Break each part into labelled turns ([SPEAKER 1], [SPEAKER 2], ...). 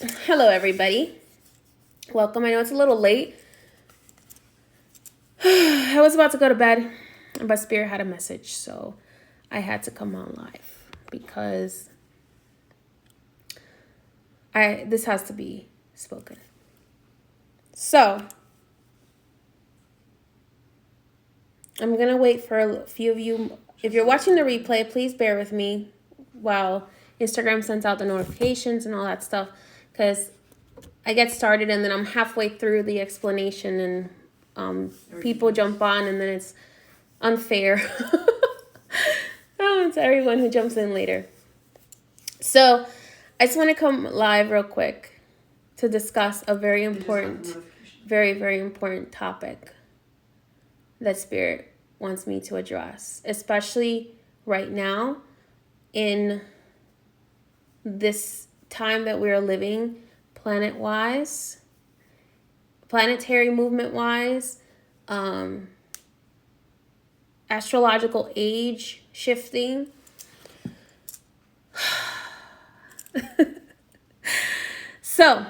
[SPEAKER 1] Hello, everybody. Welcome. I know it's a little late. I was about to go to bed, but Spirit had a message, so I had to come on live because this has to be spoken. So I'm going to wait for a few of you. If you're watching the replay, please bear with me while Instagram sends out the notifications and all that stuff, because I get started and then I'm halfway through the explanation and people jump on and then it's unfair to everyone who jumps in later. So I just want to come live real quick to discuss a very important, very, very important topic that Spirit wants me to address, especially right now in this time that we're living, planet-wise, planetary movement-wise, astrological age shifting. So,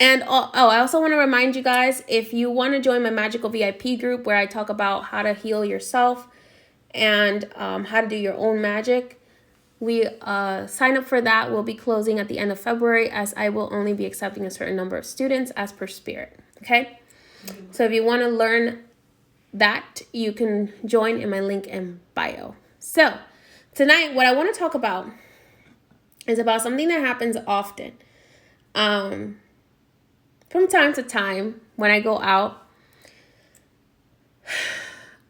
[SPEAKER 1] and I also want to remind you guys, if you want to join my magical VIP group where I talk about how to heal yourself and how to do your own magic, we sign up for that. We'll be closing at the end of February, as I will only be accepting a certain number of students as per Spirit. Okay? So if you want to learn that, you can join in my link in bio. So tonight, what I want to talk about is about something that happens often. From time to time, when I go out,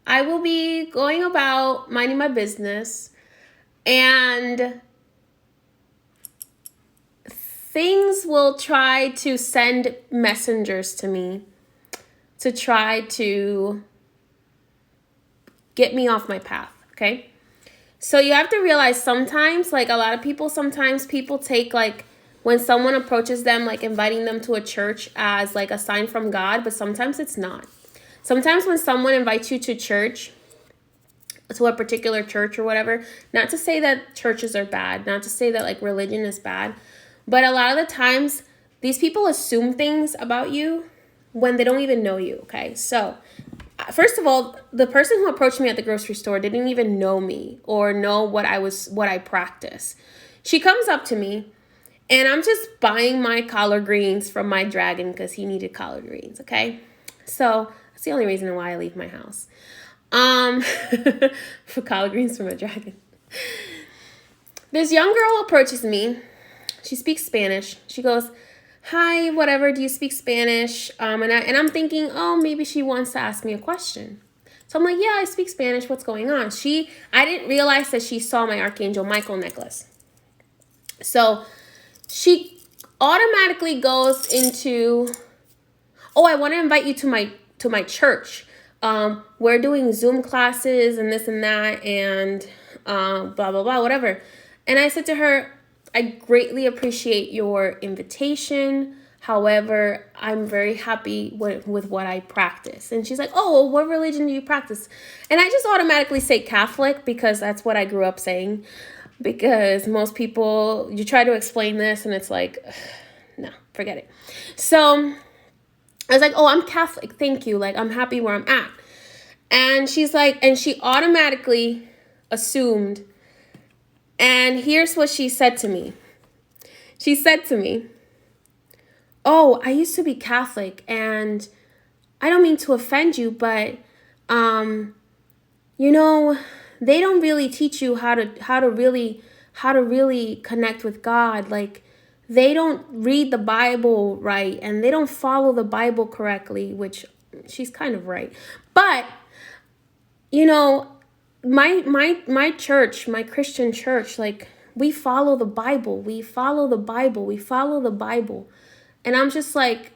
[SPEAKER 1] I will be going about minding my business, and things will try to send messengers to me to try to get me off my path, okay? So you have to realize sometimes, like a lot of people, sometimes people take like when someone approaches them, like inviting them to a church as like a sign from God, but sometimes it's not. Sometimes when someone invites you to church, to a particular church or whatever, not to say that churches are bad, not to say that like religion is bad, but a lot of the times these people assume things about you when they don't even know you, okay? So first of all, the person who approached me at the grocery store didn't even know me or know what I practice. She comes up to me and I'm just buying my collard greens from my dragon because he needed collard greens, okay? So that's the only reason why I leave my house. For collard greens from a dragon. This young girl approaches me. She speaks Spanish. She goes, "Hi, whatever, do you speak Spanish?" And I'm thinking, oh, maybe she wants to ask me a question. So I'm like, yeah, I speak Spanish. What's going on? I didn't realize that she saw my Archangel Michael necklace. So she automatically goes into, oh, I want to invite you to my church. We're doing Zoom classes and this and that and blah, blah, blah, whatever. And I said to her, I greatly appreciate your invitation. However, I'm very happy with what I practice. And she's like, oh, well, what religion do you practice? And I just automatically say Catholic because that's what I grew up saying. Because most people, you try to explain this and it's like, no, forget it. So I was like, oh, I'm Catholic. Thank you. Like, I'm happy where I'm at. And she's like, and she automatically assumed. And here's what she said to me. She said to me, oh, I used to be Catholic, and I don't mean to offend you, but, they don't really teach you how to really connect with God. Like, they don't read the Bible right, and they don't follow the Bible correctly, which she's kind of right. But, my church, my Christian church, like, we follow the Bible. We follow the Bible. We follow the Bible. And I'm just like,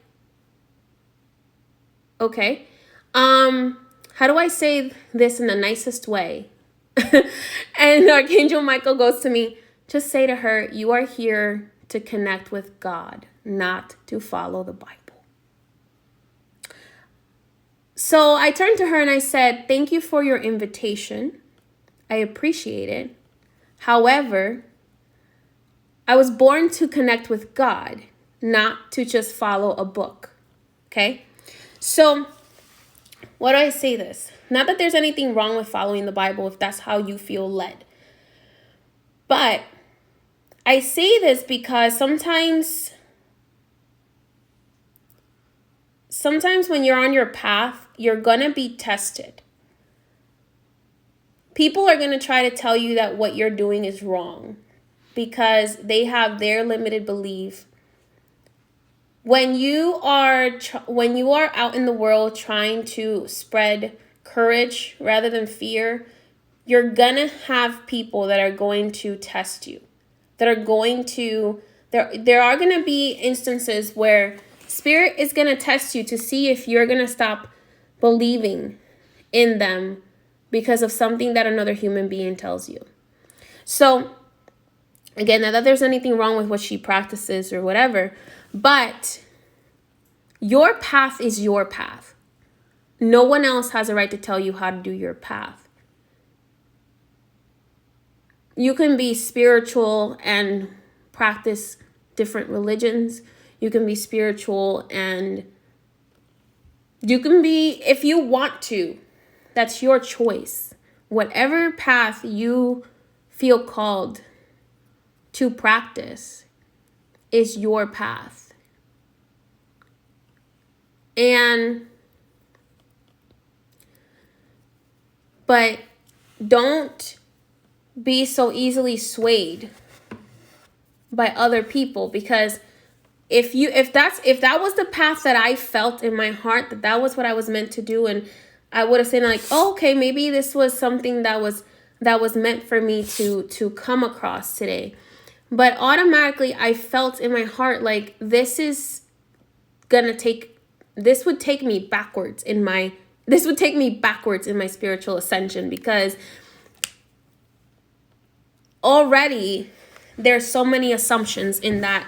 [SPEAKER 1] okay. How do I say this in the nicest way? And Archangel Michael goes to me, just say to her, you are here to connect with God, not to follow the Bible. So I turned to her and I said, thank you for your invitation. I appreciate it. However, I was born to connect with God, not to just follow a book. Okay? So, why do I say this? Not that there's anything wrong with following the Bible if that's how you feel led. But I say this because sometimes when you're on your path, you're going to be tested. People are going to try to tell you that what you're doing is wrong because they have their limited belief. When you are out in the world trying to spread courage rather than fear, you're going to have people that are going to test you. There are going to be instances where Spirit is going to test you to see if you're going to stop believing in them because of something that another human being tells you. So, again, not that there's anything wrong with what she practices or whatever, but your path is your path. No one else has a right to tell you how to do your path. You can be spiritual and practice different religions. You can be spiritual and you can be, if you want to, that's your choice. Whatever path you feel called to practice is your path. But don't be so easily swayed by other people, because if that was the path that I felt in my heart that was what I was meant to do, and I would have said like, oh, okay, maybe this was something that was meant for me to come across today. But automatically I felt in my heart like this would take me backwards in my spiritual ascension, because already there's so many assumptions in that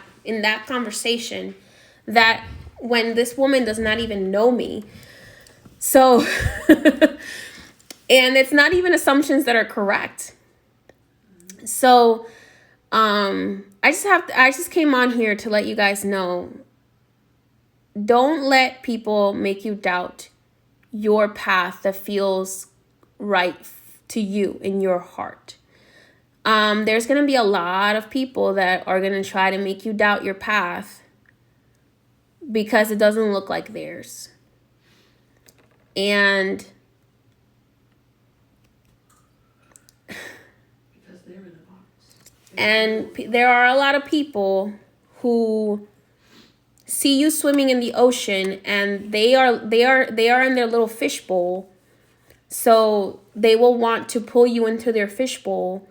[SPEAKER 1] conversation that when this woman does not even know me. So, and it's not even assumptions that are correct. So, I just came on here to let you guys know, don't let people make you doubt your path that feels right to you in your heart. There's going to be a lot of people that are going to try to make you doubt your path because it doesn't look like theirs. And because they're in the box. And there are a lot of people who see you swimming in the ocean and they are in their little fishbowl. So they will want to pull you into their fishbowl,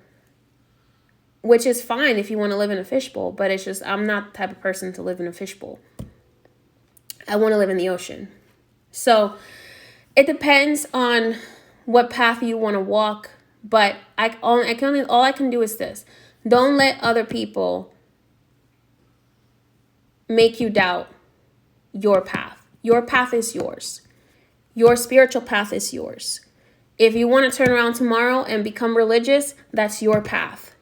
[SPEAKER 1] which is fine if you want to live in a fishbowl, but it's just, I'm not the type of person to live in a fishbowl. I want to live in the ocean. So it depends on what path you want to walk, but all I can do is this. Don't let other people make you doubt your path. Your path is yours. Your spiritual path is yours. If you want to turn around tomorrow and become religious, that's your path.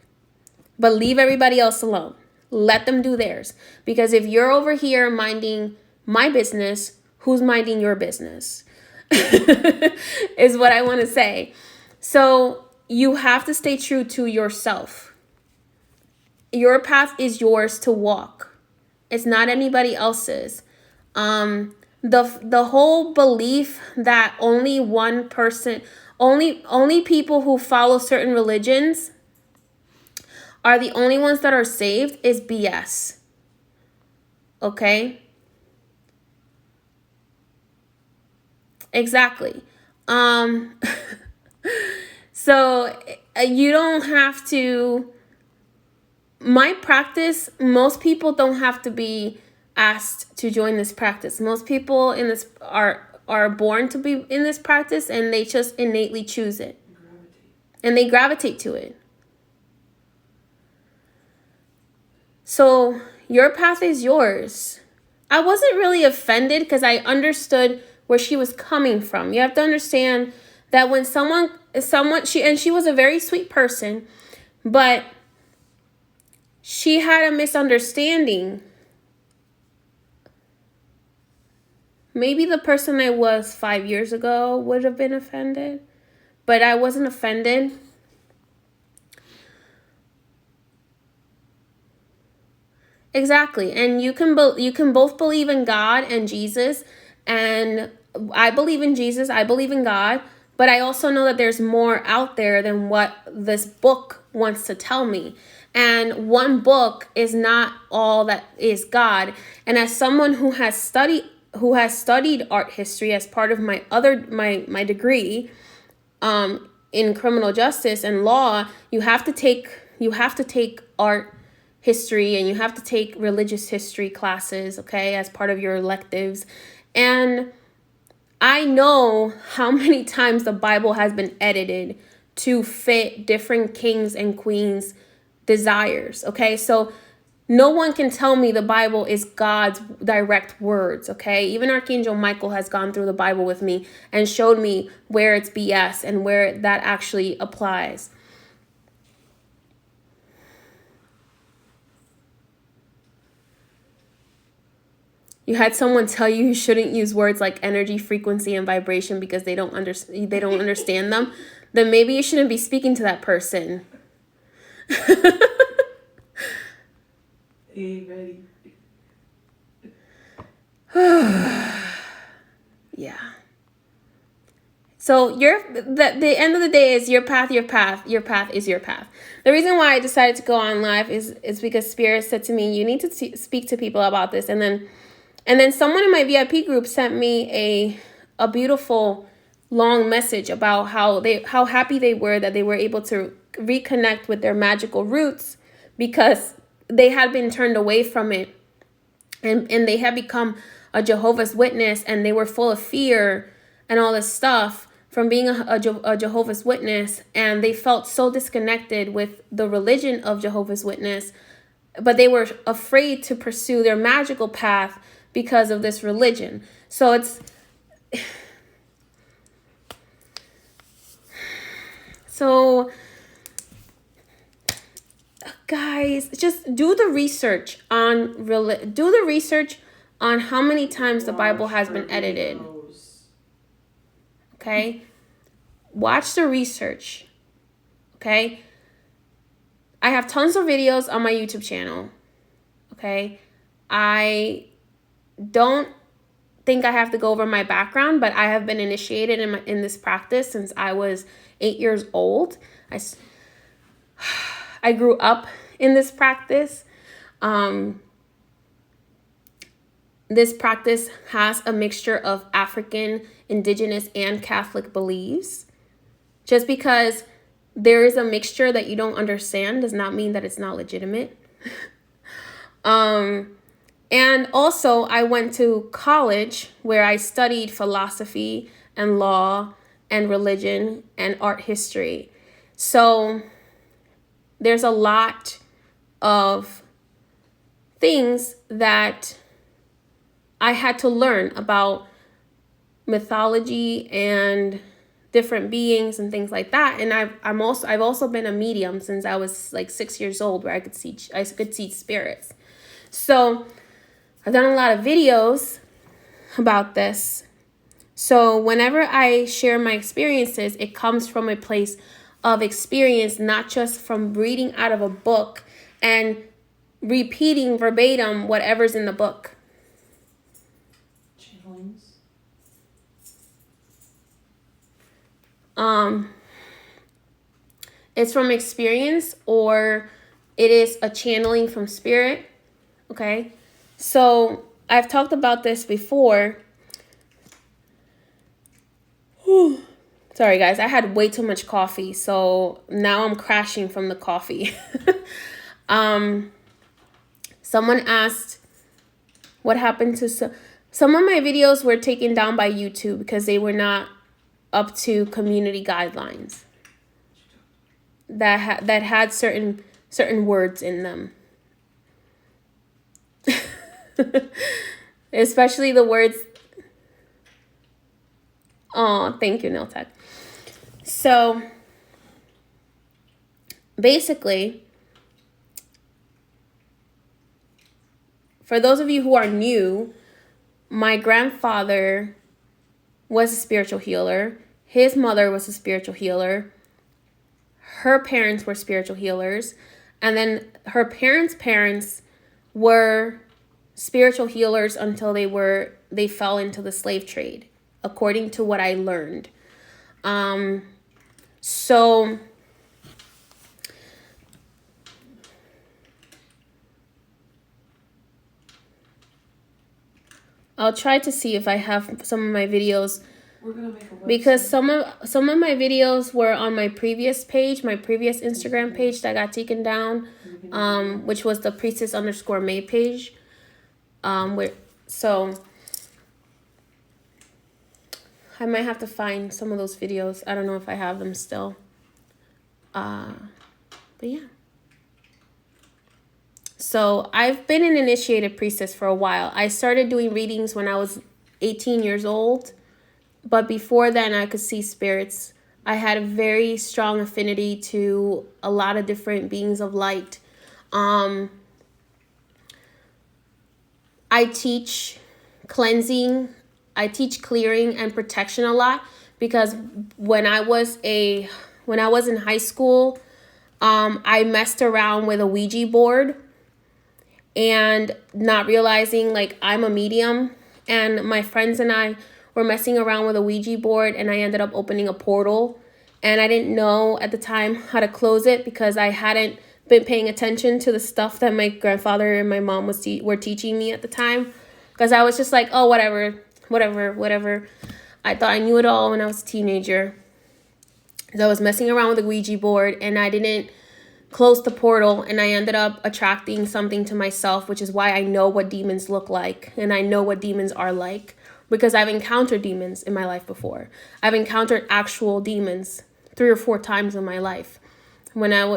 [SPEAKER 1] But leave everybody else alone. Let them do theirs. Because if you're over here minding my business, who's minding your business? Is what I want to say. So you have to stay true to yourself. Your path is yours to walk. It's not anybody else's. The whole belief that only one person, only people who follow certain religions are the only ones that are saved is BS. Okay? Exactly. So you don't have to, my practice, most people don't have to be asked to join this practice. Most people in this are born to be in this practice, and they just innately choose it. And they gravitate to it. So your path is yours. I wasn't really offended because I understood where she was coming from. You have to understand that when she was a very sweet person, but she had a misunderstanding. Maybe the person I was 5 years ago would have been offended, but I wasn't offended. Exactly. And you can both believe in God and Jesus, and I believe in Jesus, I believe in God, but I also know that there's more out there than what this book wants to tell me. And one book is not all that is God. And as someone who has studied art history as part of my degree in criminal justice and law, you have to take art history and you have to take religious history classes, okay, as part of your electives. And I know how many times the Bible has been edited to fit different kings and queens' desires, okay? So no one can tell me the Bible is God's direct words, okay? Even Archangel Michael has gone through the Bible with me and showed me where it's BS and where that actually applies. You had someone tell you shouldn't use words like energy, frequency, and vibration because they don't understand them. Then maybe you shouldn't be speaking to that person.
[SPEAKER 2] Ready.
[SPEAKER 1] Yeah. So the end of the day is your path is your path. The reason why I decided to go on live is because Spirit said to me, you need to speak to people about this. And then someone in my VIP group sent me a beautiful long message about how happy they were that they were able to reconnect with their magical roots because they had been turned away from it, and they had become a Jehovah's Witness, and they were full of fear and all this stuff from being a Jehovah's Witness, and they felt so disconnected with the religion of Jehovah's Witness, but they were afraid to pursue their magical path because of this religion. So guys, just do the research on how many times the Bible has been edited. Okay? Watch the research. Okay? I have tons of videos on my YouTube channel. Okay? I don't think I have to go over my background, but I have been initiated in this practice since I was 8 years old. I grew up in this practice. This practice has a mixture of African, indigenous, and Catholic beliefs. Just because there is a mixture that you don't understand does not mean that it's not legitimate. And also, I went to college where I studied philosophy and law and religion and art history. So there's a lot of things that I had to learn about mythology and different beings and things like that. And I've also been a medium since I was like 6 years old, where I could see spirits. So I've done a lot of videos about this. So whenever I share my experiences, it comes from a place of experience, not just from reading out of a book and repeating verbatim whatever's in the book.
[SPEAKER 2] Channelings.
[SPEAKER 1] It's from experience, or it is a channeling from spirit. Okay, so I've talked about this before. Whew. Sorry guys, I had way too much coffee, so now I'm crashing from the coffee. Someone asked what happened to some of my videos were taken down by YouTube because they were not up to community guidelines that had certain words in them. Especially the words. Oh, thank you, Niltech. So basically, for those of you who are new, my grandfather was a spiritual healer. His mother was a spiritual healer. Her parents were spiritual healers. And then her parents' were spiritual healers until they fell into the slave trade, according to what I learned. So I'll try to see if I have some of my videos, because some of my videos were on my previous page, my previous Instagram page that got taken down, which was the priestess_May page. So I might have to find some of those videos. I don't know if I have them still. But yeah. So I've been an initiated priestess for a while. I started doing readings when I was 18 years old. But before then, I could see spirits. I had a very strong affinity to a lot of different beings of light. I teach cleansing. I teach clearing and protection a lot, because when I was in high school, I messed around with a Ouija board, and not realizing like I'm a medium, and my friends and I were messing around with a Ouija board, and I ended up opening a portal, and I didn't know at the time how to close it because I hadn't been paying attention to the stuff that my grandfather and my mom were teaching me at the time, because I was just like, oh, whatever. I thought I knew it all when I was a teenager. So I was messing around with the Ouija board, and I didn't close the portal, and I ended up attracting something to myself, which is why I know what demons look like, and I know what demons are like, because I've encountered demons in my life before. I've encountered actual demons 3 or 4 times in my life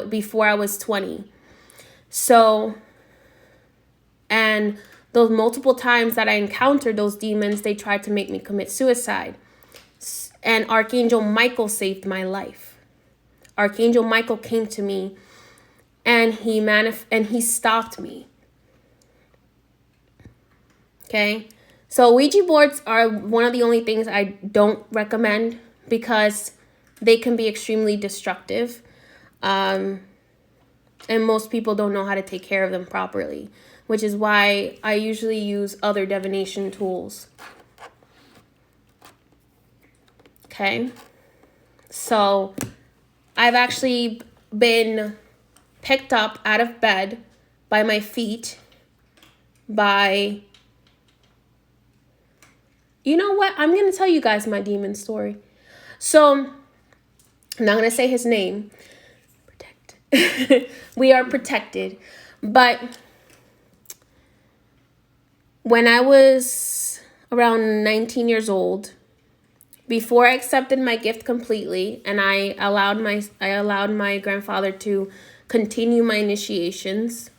[SPEAKER 1] before I was 20. So, and those multiple times that I encountered those demons, they tried to make me commit suicide. And Archangel Michael saved my life. Archangel Michael came to me, and he stopped me. Okay? So Ouija boards are one of the only things I don't recommend, because they can be extremely destructive. And most people don't know how to take care of them properly, which is why I usually use other divination tools. Okay? So I've actually been picked up out of bed by my feet by... You know what? I'm going to tell you guys my demon story. So, I'm not going to say his name. We are protected. But when I was around 19 years old, before I accepted my gift completely, and I allowed my grandfather to continue my initiations,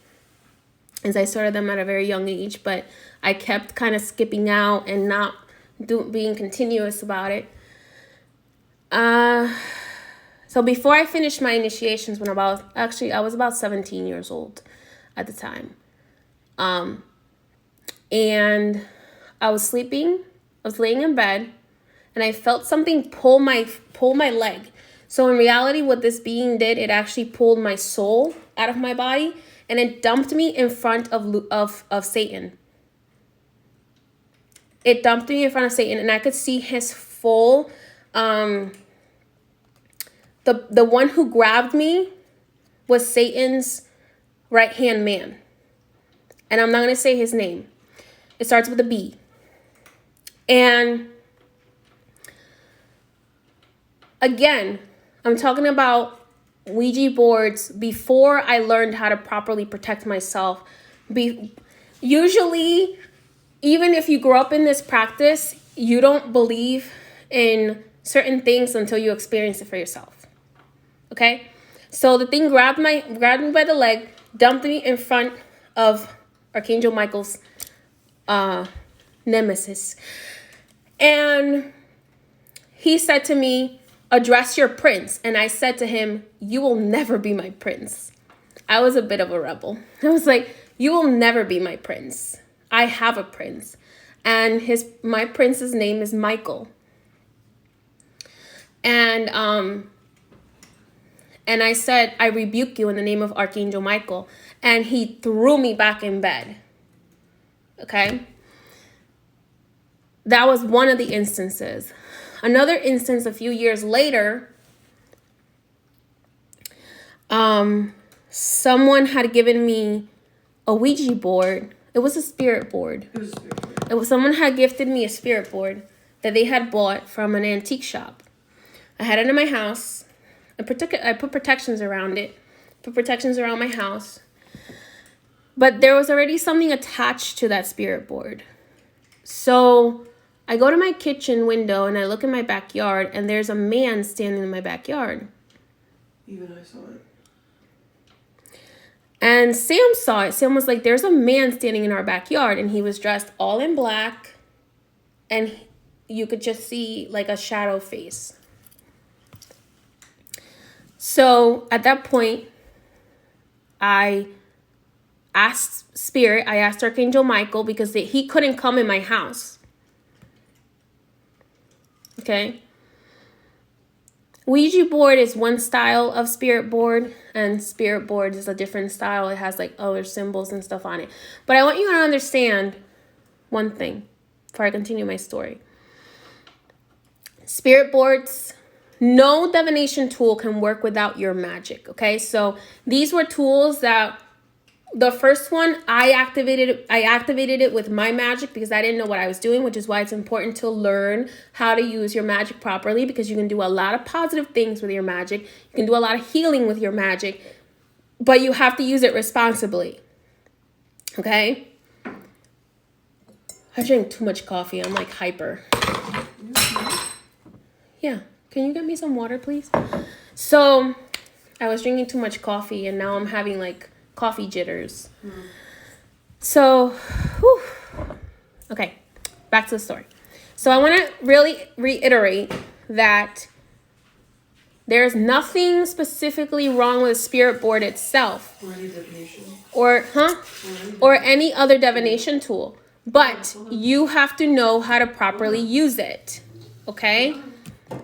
[SPEAKER 1] as I started them at a very young age, but I kept kind of skipping out and not being continuous about it. So before I finished my initiations, I was about 17 years old at the time. And I was sleeping, I was laying in bed, and I felt something pull my leg. So in reality, what this being did, it actually pulled my soul out of my body, and it dumped me in front of Satan. It dumped me in front of Satan, and I could see his full, the one who grabbed me was Satan's right-hand man. And I'm not going to say his name. It starts with a B. And again, I'm talking about Ouija boards before I learned how to properly protect myself. Usually, even if you grow up in this practice, you don't believe in certain things until you experience it for yourself. Okay? So the thing grabbed me by the leg, dumped me in front of Archangel Michael's nemesis. And he said to me, "Address your prince." And I said to him, "You will never be my prince." I was a bit of a rebel. I was like, You will never be my prince. I have a prince. And my prince's name is Michael. And I said, I rebuke you in the name of Archangel Michael. And he threw me back in bed. Okay? That was one of the instances. Another instance a few years later, someone had given me a Ouija board. It was a spirit board. Someone had gifted me a spirit board that they had bought from an antique shop. I had it in my house. I put protections around it. Put protections around my house. But there was already something attached to that spirit board. So I go to my kitchen window and I look in my backyard, and there's a man standing in my backyard.
[SPEAKER 2] Even I saw it.
[SPEAKER 1] And Sam saw it. Sam was like, there's a man standing in our backyard, and he was dressed all in black, and you could just see like a shadow face. So at that point, I asked Archangel Michael, because he couldn't come in my house. Okay. Ouija board is one style of spirit board, and spirit board is a different style. It has like other symbols and stuff on it. But I want you to understand one thing before I continue my story. Spirit boards, no divination tool can work without your magic. Okay, so these were tools that, the first one, I activated it with my magic because I didn't know what I was doing, which is why it's important to learn how to use your magic properly, because you can do a lot of positive things with your magic. You can do a lot of healing with your magic, but you have to use it responsibly. Okay? I drink too much coffee. I'm like hyper. Yeah. Can you get me some water, please? So I was drinking too much coffee, and now I'm having like coffee jitters. So, whew. Okay, back to the story. So I want to really reiterate that there's nothing specifically wrong with the spirit board itself.
[SPEAKER 2] Or any divination.
[SPEAKER 1] Or any other divination tool. But you have to know how to properly use it. Okay?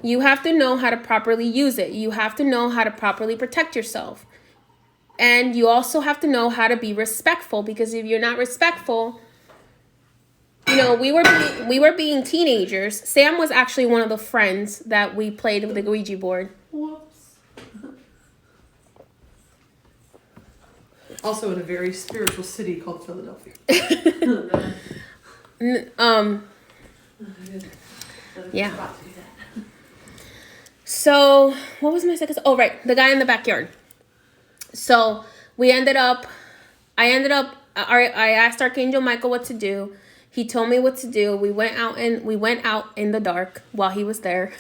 [SPEAKER 1] You have to know how to properly use it. You have to know how to properly protect yourself. And you also have to know how to be respectful, because if you're not respectful, you know, we were being teenagers. Sam was actually one of the friends that we played with the Ouija board.
[SPEAKER 2] Whoops. Also in a very spiritual city called Philadelphia.
[SPEAKER 1] Yeah. So, what was my second? Oh, right. The guy in the backyard. So I asked Archangel Michael what to do. He told me what to do. We went out in the dark while he was there.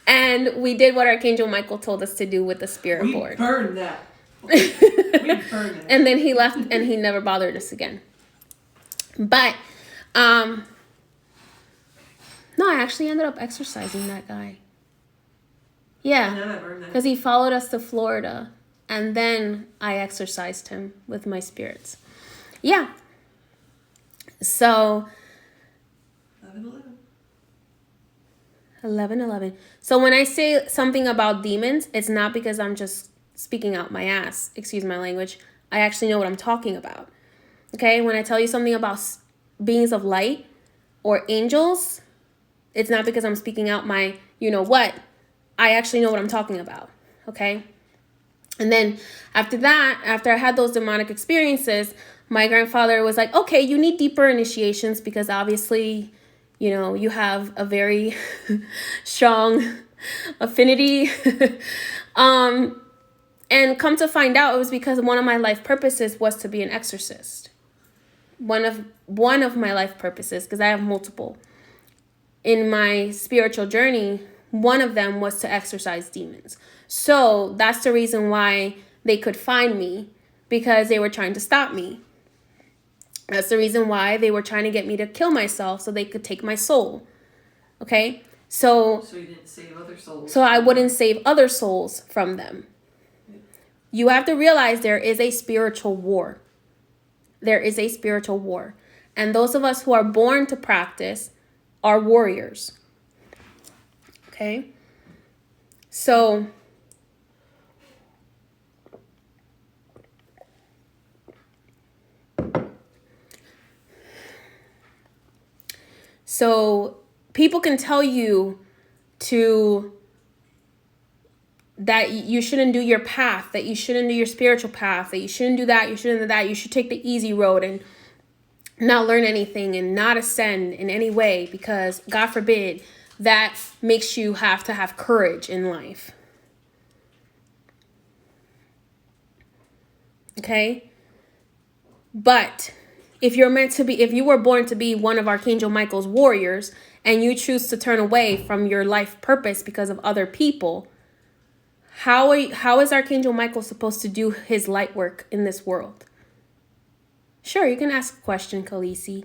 [SPEAKER 1] And we did what Archangel Michael told us to do with the spirit board.
[SPEAKER 2] We burned that. We burned that.
[SPEAKER 1] And then he left, and he never bothered us again. But, no, I actually ended up exorcising that guy. Yeah, because he followed us to Florida. And then I exorcised him with my spirits. Yeah. So 11:11. So when I say something about demons, it's not because I'm just speaking out my ass. Excuse my language. I actually know what I'm talking about. Okay? When I tell you something about beings of light or angels, it's not because I'm speaking out my you know what. I actually know what I'm talking about. Okay? And then after that, after I had those demonic experiences, my grandfather was like, okay, you need deeper initiations because obviously, you know, you have a very strong affinity. And come to find out, it was because one of my life purposes was to be an exorcist. One of my life purposes, because I have multiple. In my spiritual journey, one of them was to exorcise demons. So that's the reason why they could find me, because they were trying to stop me. That's the reason why they were trying to get me to kill myself so they could take my soul. Okay? So
[SPEAKER 2] you didn't save other souls.
[SPEAKER 1] So I wouldn't save other souls from them. You have to realize there is a spiritual war. there is a spiritual war. And those of us who are born to practice are warriors. Okay? So people can tell you that you shouldn't do your path, that you shouldn't do your spiritual path, that you shouldn't do that, you shouldn't do that, you should take the easy road and not learn anything and not ascend in any way because, God forbid, that makes you have to have courage in life. Okay? But if you were born to be one of Archangel Michael's warriors and you choose to turn away from your life purpose because of other people, how is Archangel Michael supposed to do his light work in this world? Sure, you can ask a question, Khaleesi.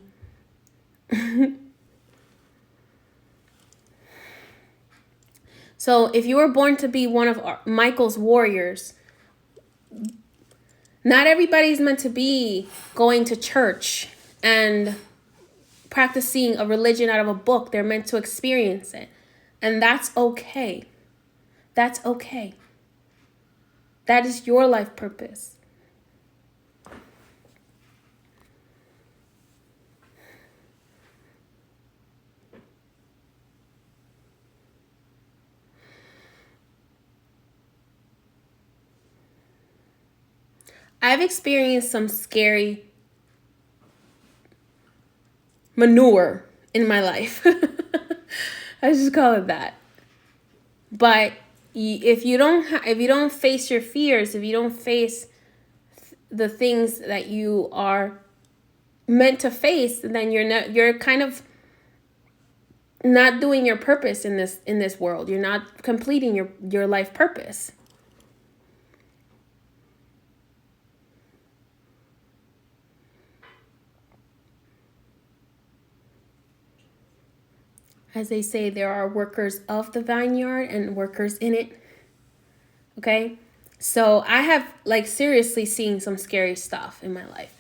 [SPEAKER 1] So if you were born to be one of Michael's warriors, not everybody's meant to be going to church and practicing a religion out of a book. They're meant to experience it. And that's okay. That's okay. That is your life purpose. I've experienced some scary manure in my life. I just call it that. But if you don't face your fears, if you don't face the things that you are meant to face, then you're kind of not doing your purpose in this world. You're not completing your life purpose. As they say, there are workers of the vineyard and workers in it. Okay? So I have seriously seen some scary stuff in my life.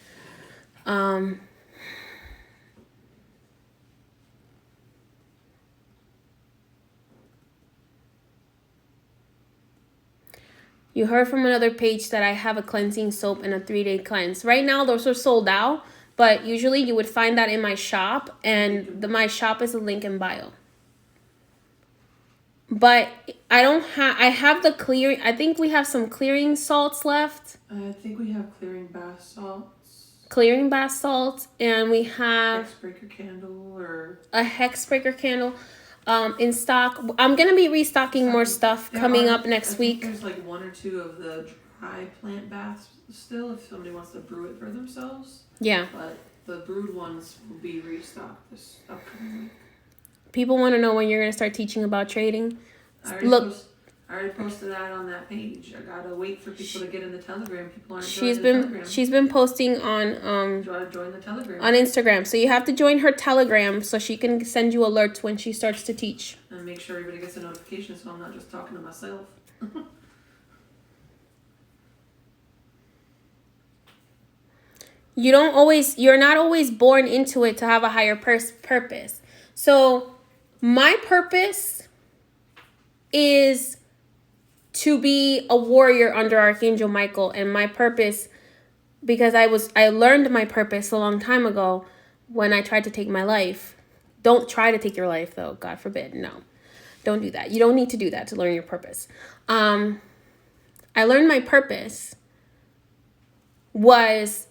[SPEAKER 1] You heard from another page that I have a cleansing soap and a 3-day cleanse. Right now, those are sold out. But usually you would find that in my shop, and my shop is a link in bio. But I have the clearing. I think we have some clearing salts left.
[SPEAKER 2] I think we have clearing bath salts.
[SPEAKER 1] Clearing bath salts, and we have
[SPEAKER 2] Hexbreaker candle or
[SPEAKER 1] a hexbreaker candle in stock. I'm gonna be restocking more stuff coming up next week.
[SPEAKER 2] There's 1 or 2 of the dry plant baths still if somebody wants to brew it for themselves.
[SPEAKER 1] Yeah.
[SPEAKER 2] But the brewed ones will be restocked this upcoming week.
[SPEAKER 1] People want to know when you're going to start teaching about trading.
[SPEAKER 2] I already posted that on that page. I gotta wait for people to get in the Telegram. People aren't joining the Telegram.
[SPEAKER 1] She's been posting on
[SPEAKER 2] Do I join the Telegram?
[SPEAKER 1] On Instagram. So you have to join her Telegram so she can send you alerts when she starts to teach.
[SPEAKER 2] And make sure everybody gets a notification so I'm not just talking to myself.
[SPEAKER 1] You're not always born into it to have a higher purpose. So my purpose is to be a warrior under Archangel Michael, and my purpose, because I learned my purpose a long time ago when I tried to take my life. Don't try to take your life though, God forbid. No. Don't do that. You don't need to do that to learn your purpose. I learned my purpose was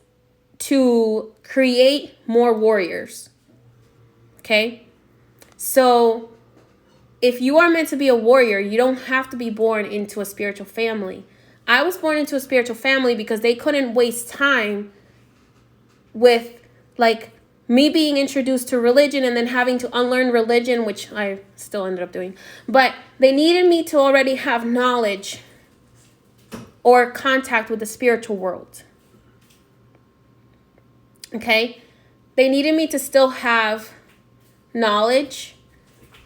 [SPEAKER 1] to create more warriors. Okay? So if you are meant to be a warrior, you don't have to be born into a spiritual family. I was born into a spiritual family because they couldn't waste time with me being introduced to religion and then having to unlearn religion, which I still ended up doing. But they needed me to already have knowledge or contact with the spiritual world. Okay? They needed me to still have knowledge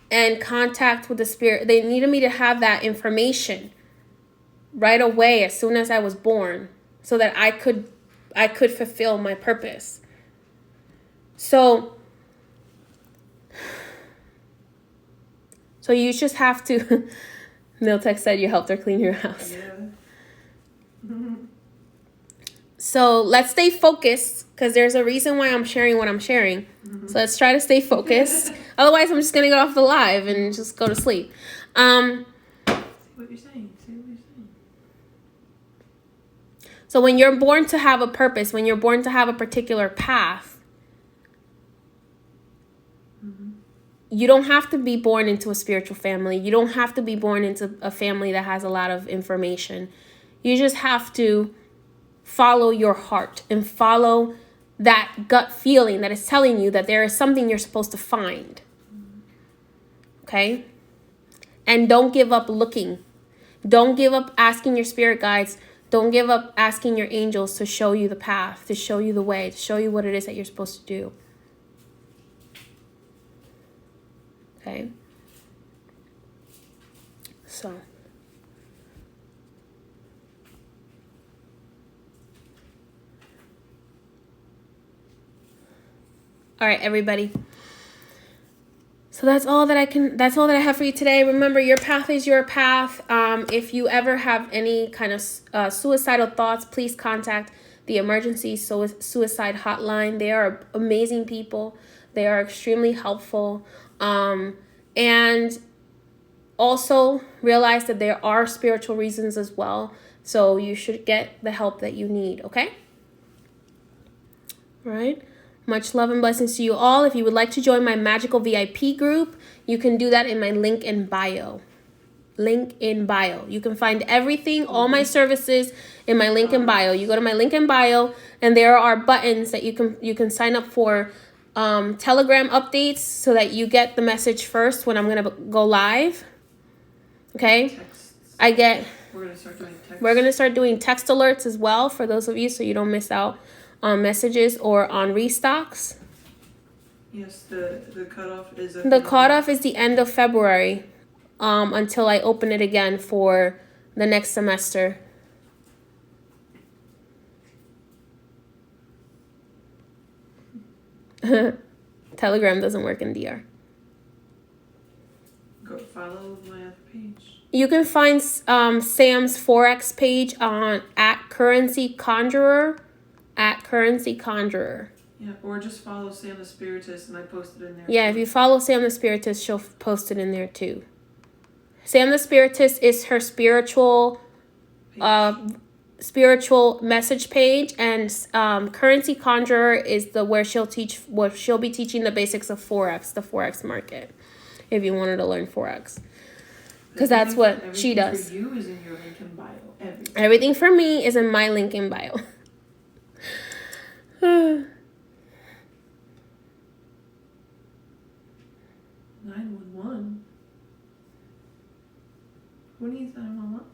[SPEAKER 1] and contact with the spirit. They needed me to have that information right away as soon as I was born so that I could I could fulfill my purpose. So you just have to, Miltech said you helped her clean your house.
[SPEAKER 2] Yeah.
[SPEAKER 1] So let's stay focused, because there's a reason why I'm sharing what I'm sharing. So let's try to stay focused. Otherwise, I'm just going to get off the live and just go to sleep.
[SPEAKER 2] See what you're saying.
[SPEAKER 1] So when you're born to have a purpose, when you're born to have a particular path, you don't have to be born into a spiritual family. You don't have to be born into a family that has a lot of information. You just have to follow your heart and follow that gut feeling that is telling you that there is something you're supposed to find. Okay? And don't give up looking. Don't give up asking your spirit guides. Don't give up asking your angels to show you the path, to show you the way, to show you what it is that you're supposed to do. Okay? So. All right, everybody. So that's all that I have for you today. Remember, your path is your path. If you ever have any kind of suicidal thoughts, please contact the emergency suicide hotline. They are amazing people. They are extremely helpful. And also realize that there are spiritual reasons as well. So you should get the help that you need, okay? All right. Much love and blessings to you all. If you would like to join my magical VIP group, you can do that in my link in bio. Link in bio. You can find everything, all my services in my link in bio. You go to my link in bio, and there are buttons that you can sign up for Telegram updates so that you get the message first when I'm going to go live. Okay?
[SPEAKER 2] Texts.
[SPEAKER 1] We're going to start doing text alerts as well for those of you, so you don't miss out on messages or on restocks.
[SPEAKER 2] Yes, the cutoff is
[SPEAKER 1] the end of February, until I open it again for the next semester. Telegram doesn't work in DR.
[SPEAKER 2] Go follow my other page.
[SPEAKER 1] You can find Sam's Forex page at Currency Conjurer.
[SPEAKER 2] Yeah, or just follow Sam the Spiritist, and I posted in there.
[SPEAKER 1] Yeah, if you follow Sam the Spiritist, she'll post it in there too. Sam the Spiritist is her spiritual message page, and Currency Conjurer is where she'll be teaching the basics of Forex, the Forex market, if you wanted to learn Forex. Because that's what she does.
[SPEAKER 2] Everything for you is in your link in bio.
[SPEAKER 1] Everything for me is in my link in bio.
[SPEAKER 2] 911. Who needs 911?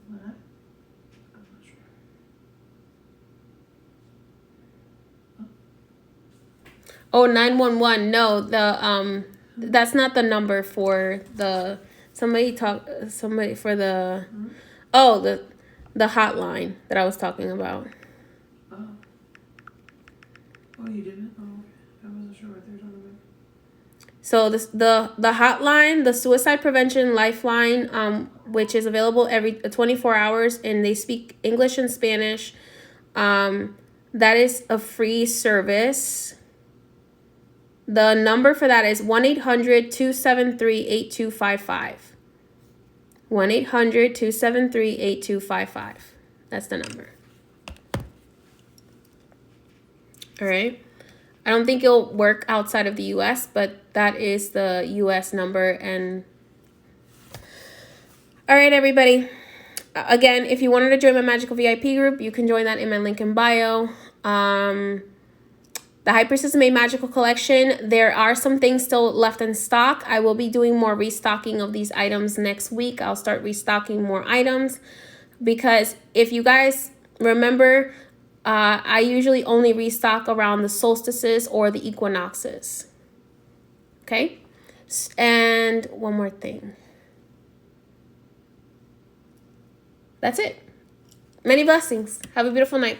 [SPEAKER 2] What? I'm not sure.
[SPEAKER 1] Oh, 911. No, that's not the number for the somebody for the the hotline that I was talking about.
[SPEAKER 2] Oh, you didn't? Oh, I wasn't sure what they were talking about.
[SPEAKER 1] So the hotline, the suicide prevention lifeline, which is available every 24 hours, and they speak English and Spanish. That is a free service. The number for that is 1-800-273-8255. 1-800-273-8255. That's the number. All right. I don't think it'll work outside of the U.S., but that is the U.S. number. And all right, everybody. Again, if you wanted to join my magical VIP group, you can join that in my link in bio. The High Priestess Made Magical Collection, there are some things still left in stock. I will be doing more restocking of these items next week. I'll start restocking more items because if you guys remember, I usually only restock around the solstices or the equinoxes. Okay? And one more thing. That's it. Many blessings. Have a beautiful night.